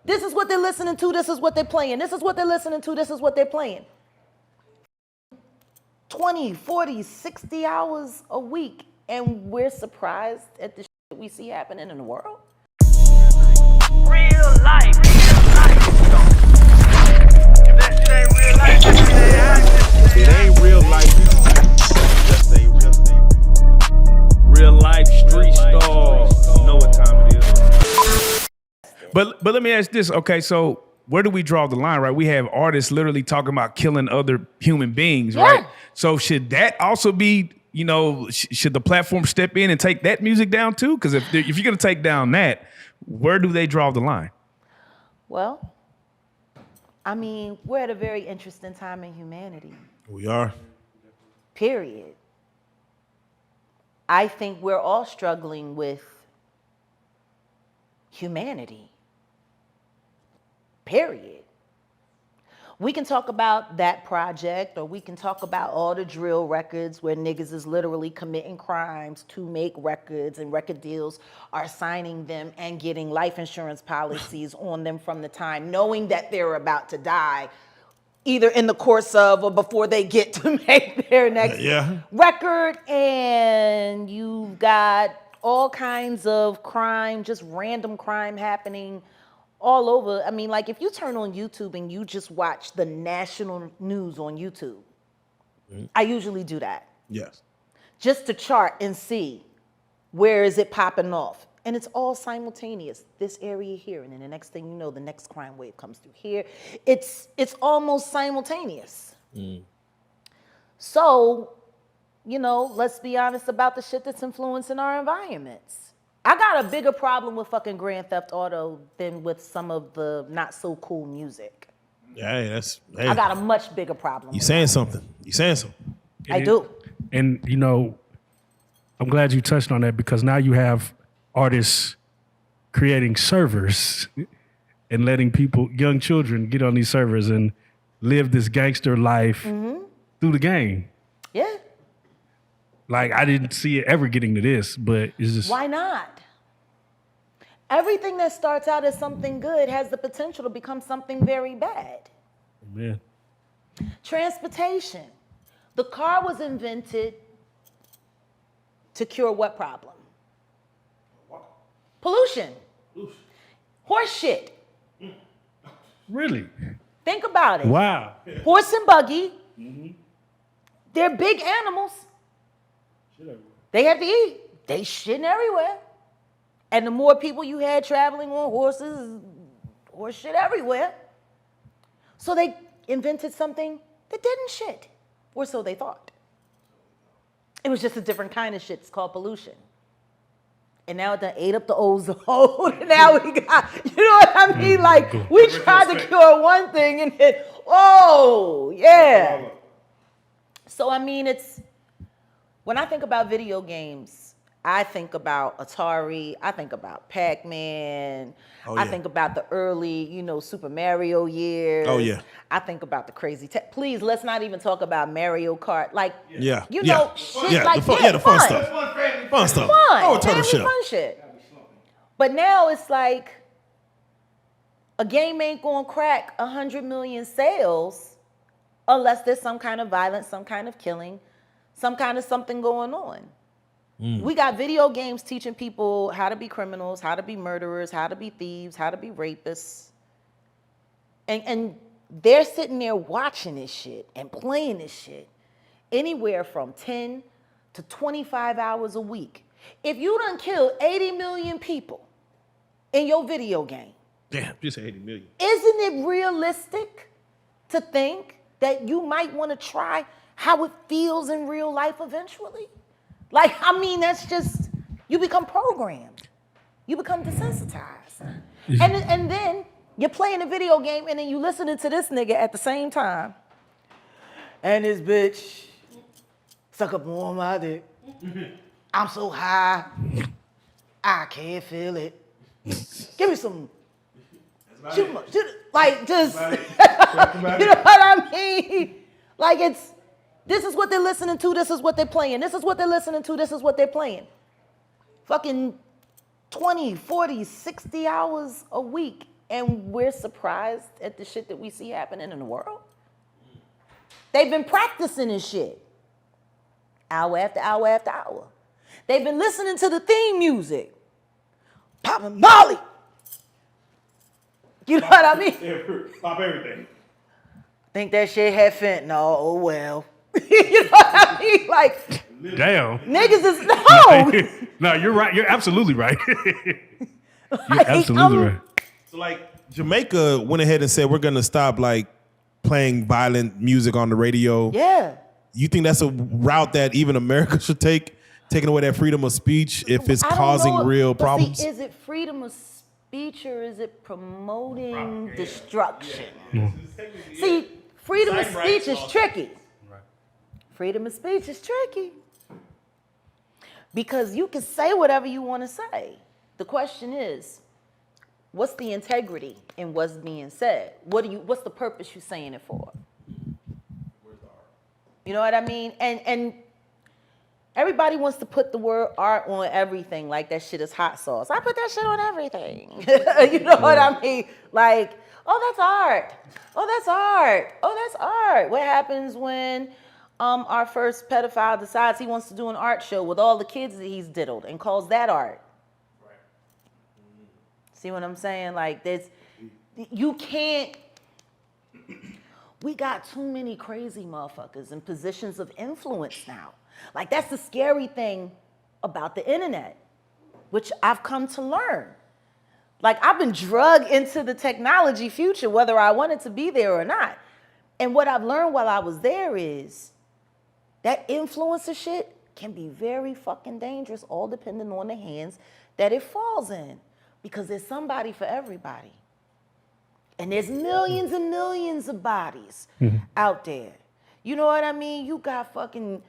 This is what they're listening to. This is what they're playing. This is what they're listening to. This is what they're playing. 20, 40, 60 hours a week. And we're surprised at the shit we see happening in the world. Real life. If that shit ain't real life, it ain't real life. Just ain't real life. Street Starz. You know what time it is. But let me ask this. Okay, so where do we draw the line, right? We have artists literally talking about killing other human beings, right? So should that also be, you know, should the platform step in and take that music down too? Because if you're going to take down that, where do they draw the line? Well, I mean, we're at a very interesting time in humanity. We are. Period. I think we're all struggling with humanity. Period. We can talk about that project, or we can talk about all the drill records where niggas is literally committing crimes to make records, and record deals are signing them and getting life insurance policies on them from the time, knowing that they're about to die, either in the course of or before they get to make their next record. And you've got all kinds of crime, just random crime happening all over. I mean, like if you turn on YouTube and you just watch the national news on YouTube, I usually do that. Yes. Just to chart and see where is it popping off. And it's all simultaneous. This area here, and then the next thing you know, the next crime wave comes through here. It's almost simultaneous. So, you know, let's be honest about the shit that's influencing our environments. I got a bigger problem with fucking Grand Theft Auto than with some of the not so cool music. Yeah, I got a much bigger problem. You saying something. You saying something. I do. And, you know, I'm glad you touched on that, because now you have artists creating servers and letting people, young children, get on these servers and live this gangster life through the game. Yeah. Like, I didn't see it ever getting to this, but it's just... Why not? Everything that starts out as something good has the potential to become something very bad. Man. Transportation. The car was invented to cure what problem? Pollution. Horse shit. Really? Think about it. Wow. Horse and buggy. They're big animals. They have to eat. They shitting everywhere. And the more people you had traveling on horses, horse shit everywhere. So they invented something that didn't shit. Or so they thought. It was just a different kind of shit. It's called pollution. And now it done ate up the ozone. Now we got, you know what I mean? Like, we tried to cure one thing and then, oh, yeah. So, I mean, it's, when I think about video games, I think about Atari, I think about Pac-Man, I think about the early, you know, Super Mario years. Oh, yeah. I think about the crazy tech. Please, let's not even talk about Mario Kart. Like, Yeah. you know, shit Yeah, like the fun, that. the fun stuff. Fun stuff. Fun. Oh, turtle Family shit. fun shit. But now it's like, a game ain't gonna crack 100 million sales unless there's some kind of violence, some kind of killing, some kind of something going on. We got video games teaching people how to be criminals, how to be murderers, how to be thieves, how to be rapists. And they're sitting there watching this shit and playing this shit anywhere from 10 to 25 hours a week. If you done killed 80 million people in your video game, Damn, just 80 million. isn't it realistic to think that you might want to try how it feels in real life eventually? Like, I mean, that's just, you become programmed. You become desensitized. And then you're playing a video game and then you listening to this nigga at the same time. And this bitch suck up on my dick. I'm so high, I can't feel it. Give me some, like just, you know what I mean? Like it's, this is what they're listening to, this is what they're playing. This is what they're listening to, this is what they're playing. Fucking 20, 40, 60 hours a week. and we're surprised at the shit that we see happening in the world. They've been practicing this shit hour after hour after hour. They've been listening to the theme music. Popping Molly. You know what I mean? Pop everything. Think that shit had fentanyl. Oh well. You know what I mean? Like, Damn. niggas is no. No, you're right. You're absolutely right. You're Like, absolutely right. So like Jamaica went ahead and said we're gonna stop like playing violent music on the radio. Yeah. You think that's a route that even America should take, taking away that freedom of speech if it's I don't causing know, real but problems? See, is it freedom of speech or is it promoting destruction? See, freedom of speech is tricky. Freedom of speech is tricky. Because you can say whatever you want to say. The question is, what's the integrity in what's being said? What's the purpose you're saying it for? You know what I mean? And everybody wants to put the word art on everything, like that shit is hot sauce. I put that shit on everything. You know what I mean? Like, oh, that's art. Oh, that's art. Oh, that's art. What happens when our first pedophile decides he wants to do an art show with all the kids that he's diddled and calls that art? Right. See what I'm saying? Like, you can't. We got too many crazy motherfuckers in positions of influence now. Like, that's the scary thing about the internet, which I've come to learn. Like, I've been drugged into the technology future, whether I wanted to be there or not. And what I've learned while I was there is that influencer shit can be very fucking dangerous, all depending on the hands that it falls in. Because there's somebody for everybody. And there's millions and millions of bodies out there. You know what I mean? You got fucking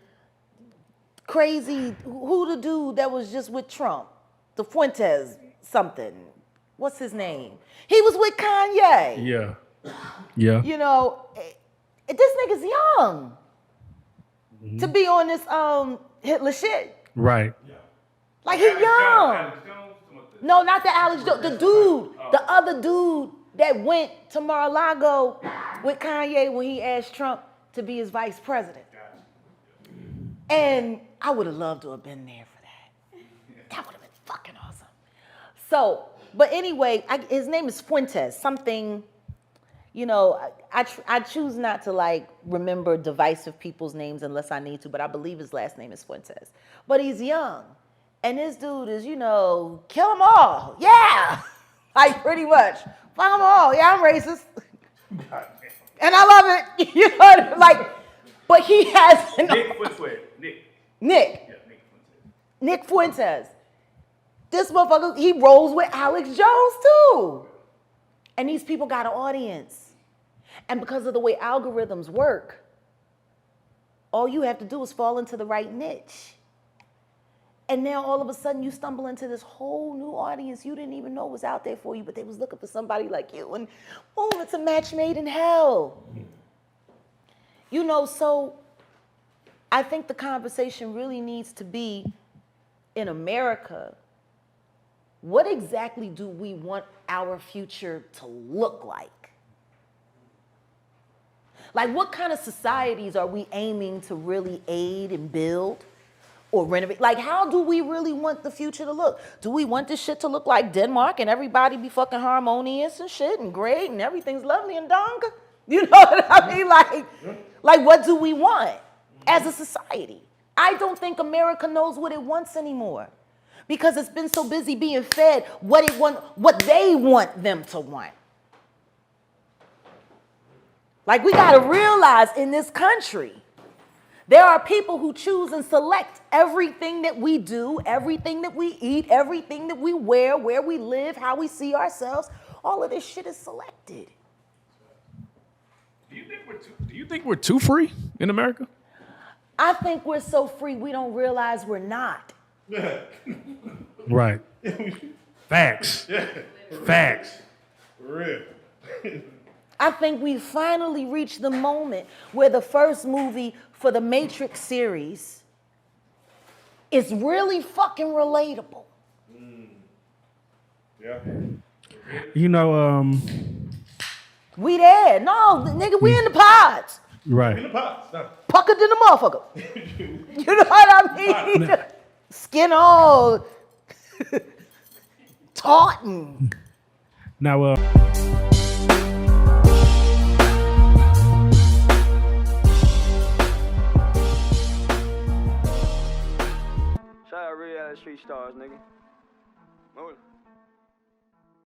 crazy, who the dude that was just with Trump? The Fuentes something. What's his name? He was with Kanye. Yeah. Yeah. You know, this nigga's young to be on this Hitler shit. Right. Like, he young. No, not the Alex Jones. The dude, the other dude that went to Mar-a-Lago with Kanye when he asked Trump to be his vice president. And I would have loved to have been there for that. That would have been fucking awesome. So, but anyway, his name is Fuentes, something, you know, I choose not to like remember divisive people's names unless I need to, but I believe his last name is Fuentes. But he's young. And this dude is, you know, kill them all. Yeah. Like, pretty much. Fuck them all. Yeah, I'm racist. And I love it. You know, like, but he has Nick Fuentes. Nick. Yeah, Nick Fuentes. Nick Fuentes. This motherfucker, he rolls with Alex Jones too. And these people got an audience. And because of the way algorithms work, all you have to do is fall into the right niche. And now all of a sudden you stumble into this whole new audience you didn't even know was out there for you, but they was looking for somebody like you. And boom, it's a match made in hell. You know, so I think the conversation really needs to be, in America, what exactly do we want our future to look like? Like, what kind of societies are we aiming to really aid and build or renovate? Like, how do we really want the future to look? Do we want this shit to look like Denmark and everybody be fucking harmonious and shit and great and everything's lovely and donga? You know what I mean? Like, what do we want as a society? I don't think America knows what it wants anymore because it's been so busy being fed what they want them to want. Like, we gotta realize in this country, there are people who choose and select everything that we do, everything that we eat, everything that we wear, where we live, how we see ourselves. All of this shit is selected. Do you think we're too free in America? I think we're so free we don't realize we're not. Right. Facts. Facts. For real. I think we finally reached the moment where the first movie for the Matrix series is really fucking relatable. Yeah. You know, We there. No, nigga, we in the pods. right. Puckered in the motherfucker. You know what I mean? Skin all taunting. Now, Shout out Reallyfe Street Stars, nigga. Move it.